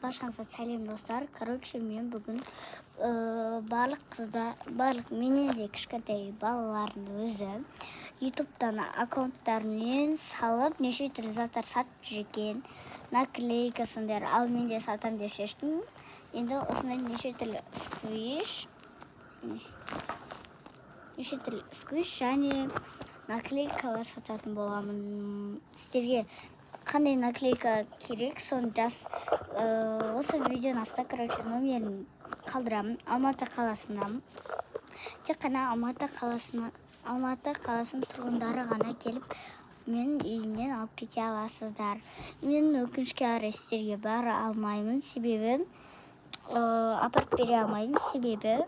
баршаңызға сәлем достар. Короче, мен бүгін барлық менен де кішкентай балалардың өзі ютубтан аккаунттарымен салып неше түрлі заттар сатып жүр екен. Наклейка сондай, ал мен де сатам деп шештім. Енді осындай неше түрлі сквиш және наклейкалар сататын боламын. Сіздерге қандай наклейка керек, соны осы видеоның астына, короче, номерін қалдырамын. Алматы қаласынамын. Тек қана Алматы қаласының тұрғындары ғана келіп, мен үйімнен алып кете аласыздар. Мен өкінішке қарай сіздерге бара алмаймын, себебі апарып бере алмаймын, себебі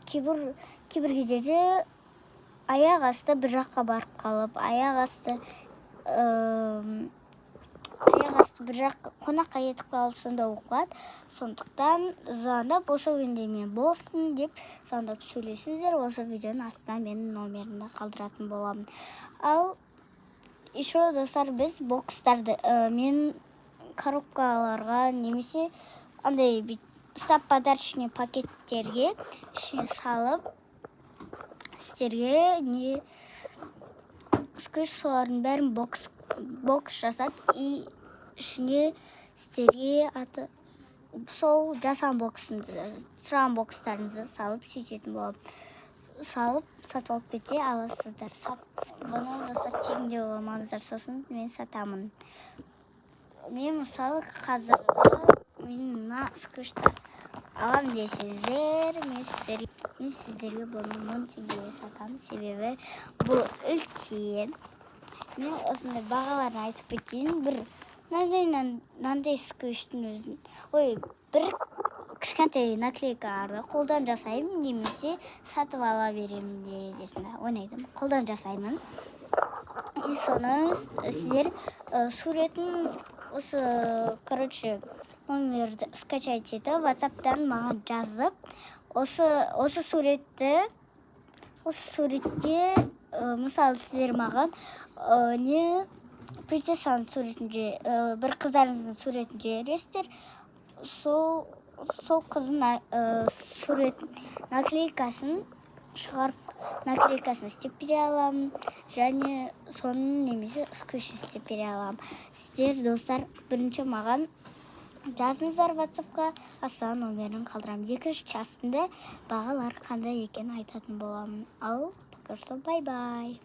кейбір кездерде аяқ асты бір жаққа барып қалып, аяқ асты бір жаққа қонаққа етіп қалып, сонда оқылады. Сондықтан звондап, осы күнде мен болсын деп звондап сөйлесіңіздер. Осы видеоның астына менің номерімді қалдыратын боламын. Ал еще достар, біз бокстарды мен коробкаларға немесе андай стап подарочный пакеттерге ішіне салып, сіздерге сквиш солардың бәрін бокс жасап, ішіне сіздерге сол жасан сұраған бокстарыңызды салып сөйтетін болып, сатып алып кете аласыздар. Бұны достар тегінде оламаңыздар, сосын мен сатамын. Мен мысалы қазіргі мен сквишті алам десеңіздер, мен сіздерге бұны 1000 теңгеге сатамын, себебі бұл үлкен. Мен осындай бағаларын айтып кетейін. Мынандай сквиштің өзін, бір кішкентай наклейкаларды қолдан жасаймын, немесе сатып ала беремін десін. Ойнайтын, қолдан жасаймын. И соны сіздер суретін осы, короче, номерді скачать етіп, WhatsApp-тан маған жазып, осы суретте, мысалы, сіздер маған принцессаның суретінде, бір қыздарыңыздың суретін жібересіздер, сол қыздың суретін, наклейкасын шығарып, наклейкасын істеп бере аламын, және соның немесе сквишін істеп бере аламын. Сіздер достар, бірінші маған жазыңыздар WhatsApp-қа, астына номерін қалдырамын. Екінші астында бағалар қандай екенін айтатын боламын. Ал пока что бай-бай.